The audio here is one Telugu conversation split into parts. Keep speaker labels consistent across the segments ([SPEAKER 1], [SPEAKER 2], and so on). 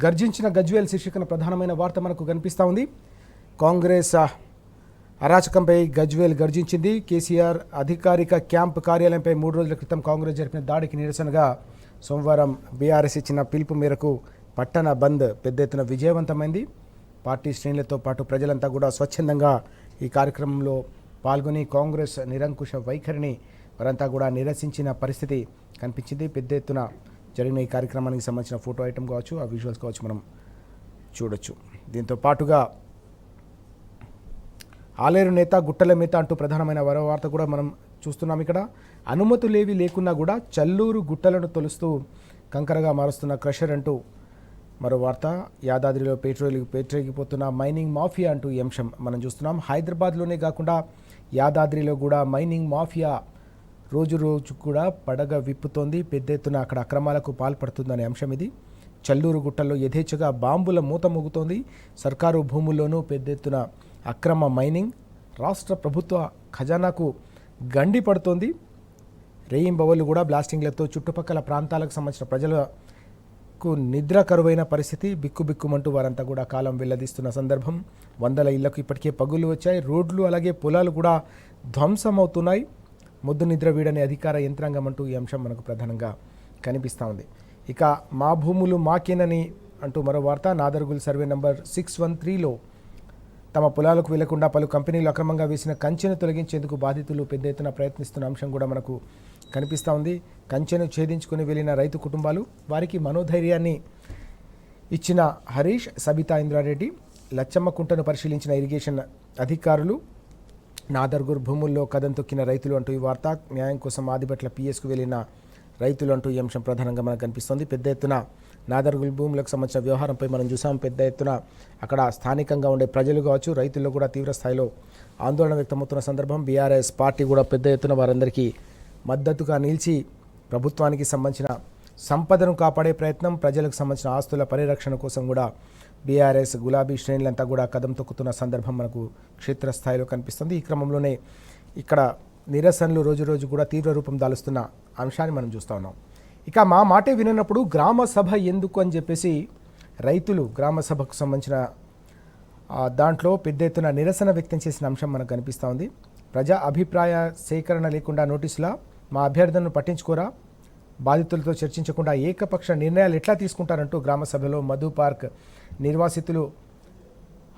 [SPEAKER 1] గర్జించిన గజ్వేల్ శీర్షికన ప్రధానమైన వార్త మనకు కనిపిస్తూ ఉంది. కాంగ్రెస్ అరాచకంపై గజ్వేల్ గర్జించింది. కేసీఆర్ అధికారిక క్యాంప్ కార్యాలయంపై 3 రోజుల క్రితం కాంగ్రెస్ జరిపిన దాడికి నిరసనగా సోమవారం బీఆర్ఎస్ ఇచ్చిన పిలుపు మేరకు పట్టణ బంద్ పెద్ద ఎత్తున విజయవంతమైంది. పార్టీ శ్రేణులతో పాటు ప్రజలంతా కూడా స్వచ్ఛందంగా ఈ కార్యక్రమంలో పాల్గొని కాంగ్రెస్ నిరంకుశ వైఖరిని వారంతా కూడా నిరసించిన పరిస్థితి కనిపించింది. పెద్ద ఎత్తున జరిగిన ఈ కార్యక్రమానికి సంబంధించిన ఫోటో ఐటమ్ కావచ్చు, ఆ విజువల్స్ కావచ్చు మనం చూడొచ్చు. దీంతో పాటుగా ఆలేరు నేత గుట్టల మేత అంటూ ప్రధానమైన వార్త కూడా మనం చూస్తున్నాం. ఇక్కడ అనుమతులేవి లేకున్నా కూడా చల్లూరు గుట్టలను తొలుస్తూ కంకరగా మారుస్తున్న క్రషర్ అంటూ మరో వార్త. యాదాద్రిలో పేట్రేగిపోతున్న మైనింగ్ మాఫియా అంటూ ఈ అంశం మనం చూస్తున్నాం. హైదరాబాద్లోనే కాకుండా యాదాద్రిలో కూడా మైనింగ్ మాఫియా రోజు కూడా పడగ విప్పుతోంది. పెద్ద ఎత్తున అక్కడ అక్రమాలకు పాల్పడుతుందనే అంశం ఇది. చల్లూరు గుట్టల్లో యథేచ్ఛగా బాంబుల మూత మోగుతోంది. సర్కారు భూముల్లోనూ పెద్ద ఎత్తున అక్రమ మైనింగ్ రాష్ట్ర ప్రభుత్వ ఖజానాకు గండి పడుతోంది. రేయింబవళ్ళు కూడా బ్లాస్టింగ్లతో చుట్టుపక్కల ప్రాంతాలకు సంబంధించిన ప్రజలకు నిద్ర కరువైన పరిస్థితి. బిక్కుబిక్కుమంటూ వారంతా కూడా కాలం వెల్లదీస్తున్న సందర్భం. వందల ఇళ్లకు ఇప్పటికే పగులు వచ్చాయి. రోడ్లు అలాగే పొలాలు కూడా ధ్వంసమవుతున్నాయి. మొద్దు నిద్ర వీడని అధికార యంత్రాంగం అంటూ ఈ అంశం మనకు ప్రధానంగా కనిపిస్తూ ఉంది. ఇక మా భూములు మాకేనని అంటూ మరో వార్త. నాదర్గుల్ సర్వే నంబర్ 613లో తమ పొలాలకు వెళ్లకుండా పలు కంపెనీలు అక్రమంగా వేసిన కంచెను తొలగించేందుకు బాధితులు పెద్ద ఎత్తున ప్రయత్నిస్తున్న అంశం కూడా మనకు కనిపిస్తూ ఉంది. కంచెను ఛేదించుకుని వెళ్లిన రైతు కుటుంబాలు, వారికి మనోధైర్యాన్ని ఇచ్చిన హరీష్, సబితా ఇంద్రారెడ్డి, లచ్చమ్మ కుంటను పరిశీలించిన ఇరిగేషన్ అధికారులు, నాదర్గుర్ భూముల్లో కదం తొక్కిన రైతులు అంటూ ఈ వార్త. న్యాయం కోసం ఆదిబట్ల పిఎస్కు వెళ్లిన రైతులు అంటూ ఈ అంశం ప్రధానంగా మనకు కనిపిస్తుంది. పెద్ద ఎత్తున నాదర్గుల్ భూములకు సంబంధించిన వ్యవహారంపై మనం చూసాం. పెద్ద ఎత్తున అక్కడ స్థానికంగా ఉండే ప్రజలు కావచ్చు, రైతుల్లో కూడా తీవ్ర స్థాయిలో ఆందోళన వ్యక్తమవుతున్న సందర్భం. బీఆర్ఎస్ పార్టీ కూడా పెద్ద ఎత్తున వారందరికీ మద్దతుగా నిలిచి ప్రభుత్వానికి సంబంధించిన సంపదను కాపాడే ప్రయత్నం, ప్రజలకు సంబంధించిన ఆస్తుల పరిరక్షణ కోసం కూడా బీఆర్ఎస్ గులాబీ శ్రేణులంతా కూడా కదం తొక్కుతున్న సందర్భం మనకు క్షేత్రస్థాయిలో కనిపిస్తుంది. ఈ క్రమంలోనే ఇక్కడ నిరసనలు రోజు కూడా తీవ్ర రూపం దాలుస్తున్న అంశాన్ని మనం చూస్తూ ఉన్నాం. ఇక మా మాటే విననప్పుడు గ్రామ సభ ఎందుకు అని చెప్పేసి రైతులు గ్రామ సభకు సంబంధించిన దాంట్లో పెద్ద ఎత్తున నిరసన వ్యక్తం చేసిన అంశం మనకు కనిపిస్తూ ఉంది. ప్రజా అభిప్రాయ సేకరణ లేకుండా నోటీసులా, మా అభ్యర్థనను పట్టించుకోరా, బాధితులతో చర్చించకుండా ఏకపక్ష నిర్ణయాలు ఎట్లా తీసుకుంటారంటూ గ్రామ సభలో మధు పార్క్ నిర్వాసితులు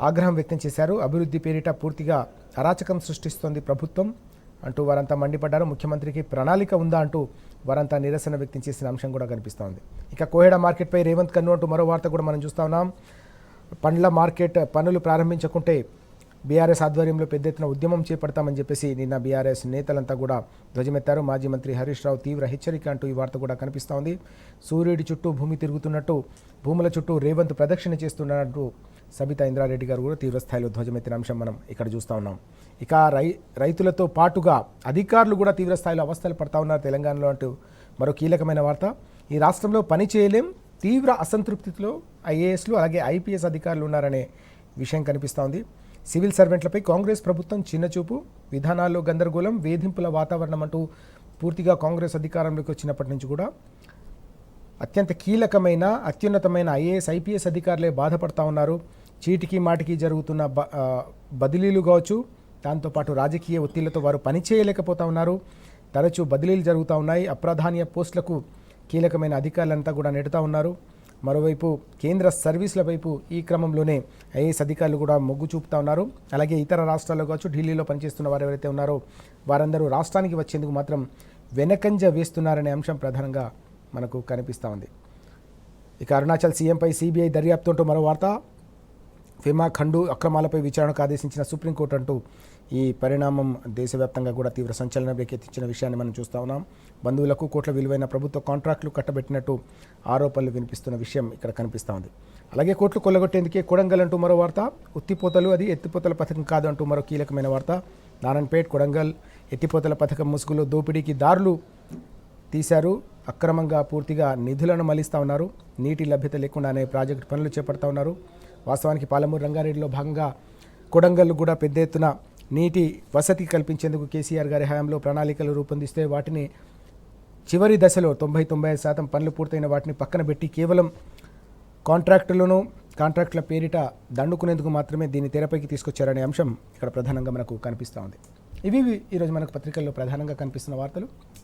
[SPEAKER 1] ఆగ్రహం వ్యక్తం చేశారు. అభివృద్ధి పేరిట పూర్తిగా అరాచకం సృష్టిస్తోంది ప్రభుత్వం అంటూ వారంతా మండిపడ్డారు. ముఖ్యమంత్రికి ప్రణాళిక ఉందా అంటూ వారంతా నిరసన వ్యక్తం చేసిన అంశం కూడా కనిపిస్తోంది. ఇక కోహెడ మార్కెట్పై రేవంత్ కన్ను అంటూ మరో వార్త కూడా మనం చూస్తూ ఉన్నాం. పండ్ల మార్కెట్ పనులు ప్రారంభించకుంటే బీఆర్ఎస్ ఆధ్వర్యంలో పెద్ద ఎత్తున ఉద్యమం చేపడతామని చెప్పేసి నిన్న బీఆర్ఎస్ నేతలంతా కూడా ధ్వజమెత్తారు. మాజీ మంత్రి హరీష్ రావు తీవ్ర హెచ్చరిక అంటూ ఈ వార్త కూడా కనిపిస్తూ ఉంది. సూర్యుడి చుట్టూ భూమి తిరుగుతున్నట్టు భూముల చుట్టూ రేవంత్ ప్రదక్షిణ చేస్తున్నట్టు సబితా ఇంద్రారెడ్డి గారు కూడా తీవ్ర స్థాయిలో ధ్వజమెత్తిన అంశం మనం ఇక్కడ చూస్తూ ఉన్నాం. ఇక రైతులతో పాటుగా అధికారులు కూడా తీవ్ర స్థాయిలో అవస్థలు పడతా ఉన్నారు తెలంగాణలో అంటూ మరో కీలకమైన వార్త. ఈ రాష్ట్రంలో పని చేయలేం, తీవ్ర అసంతృప్తిలో ఐఏఎస్లు అలాగే ఐపీఎస్ అధికారులు ఉన్నారనే విషయం కనిపిస్తూ ఉంది. సివిల్ సర్వెంట్లపై కాంగ్రెస్ ప్రభుత్వం చిన్నచూపు, విధానాల్లో గందరగోళం, వేధింపుల వాతావరణం అంటూ పూర్తిగా కాంగ్రెస్ అధికారంలోకి వచ్చినప్పటి నుంచి కూడా అత్యంత కీలకమైన అత్యున్నతమైన ఐఏఎస్ ఐపీఎస్ అధికారులే బాధపడతా ఉన్నారు. చీటికి మాటికి జరుగుతున్న బదిలీలు కావచ్చు, దాంతోపాటు రాజకీయ ఒత్తిళ్లతో వారు పనిచేయలేకపోతా ఉన్నారు. తరచూ బదిలీలు జరుగుతూ ఉన్నాయి. అప్రాధాన్య పోస్టులకు కీలకమైన అధికారులంతా కూడా నెడుతూ ఉన్నారు. మరోవైపు కేంద్ర సర్వీసుల వైపు ఈ క్రమంలోనే ఐఏఎస్ అధికారులు కూడా మొగ్గు చూపుతా ఉన్నారు. అలాగే ఇతర రాష్ట్రాల్లో కావచ్చు, ఢిల్లీలో పనిచేస్తున్న వారు ఎవరైతే ఉన్నారో వారందరూ రాష్ట్రానికి వచ్చేందుకు మాత్రం వెనకంజ వేస్తున్నారనే అంశం ప్రధానంగా మనకు కనిపిస్తూ ఉంది. ఇక అరుణాచల్ సీఎంపై సిబిఐ దర్యాప్తు అంటూ మరో వార్త. ఫిమా ఖండు అక్రమాలపై విచారణకు ఆదేశించిన సుప్రీంకోర్టు అంటూ ఈ పరిణామం దేశవ్యాప్తంగా కూడా తీవ్ర సంచలనం రేకెత్తించిన విషయాన్ని మనం చూస్తూ ఉన్నాం. బంధువులకు కోట్ల విలువైన ప్రభుత్వ కాంట్రాక్టులు కట్టబెట్టినట్టు ఆరోపణలు వినిపిస్తున్న విషయం ఇక్కడ కనిపిస్తూ ఉంది. అలాగే కోట్లు కొల్లగొట్టేందుకే కొడంగల్ అంటూ మరో వార్త. ఉత్తిపోతలు అది ఎత్తిపోతల పథకం కాదు అంటూ మరో కీలకమైన వార్త. నారాయణపేట్, కొడంగల్ ఎత్తిపోతల పథకం ముసుగులో దోపిడీకి దారులు తీశారు. అక్రమంగా పూర్తిగా నిధులను మళ్లిస్తూ ఉన్నారు. నీటి లభ్యత లేకుండానే ప్రాజెక్టు పనులు చేపడతా ఉన్నారు. వాస్తవానికి పాలమూరు రంగారెడ్డిలో భాగంగా కొడంగల్ కూడా పెద్ద ఎత్తున నీటి వసతి కల్పించేందుకు కేసీఆర్ గారి హయాంలో ప్రణాళికలు రూపొందిస్తే వాటిని చివరి దశలో 90-95% పనులు పూర్తయిన వాటిని పక్కన పెట్టి కేవలం కాంట్రాక్టుల పేరిట దండుకునేందుకు మాత్రమే దీన్ని తెరపైకి తీసుకొచ్చారనే అంశం ఇక్కడ ప్రధానంగా మనకు కనిపిస్తూ ఉంది. ఇవి ఈరోజు మనకు పత్రికల్లో ప్రధానంగా కనిపిస్తున్న వార్తలు.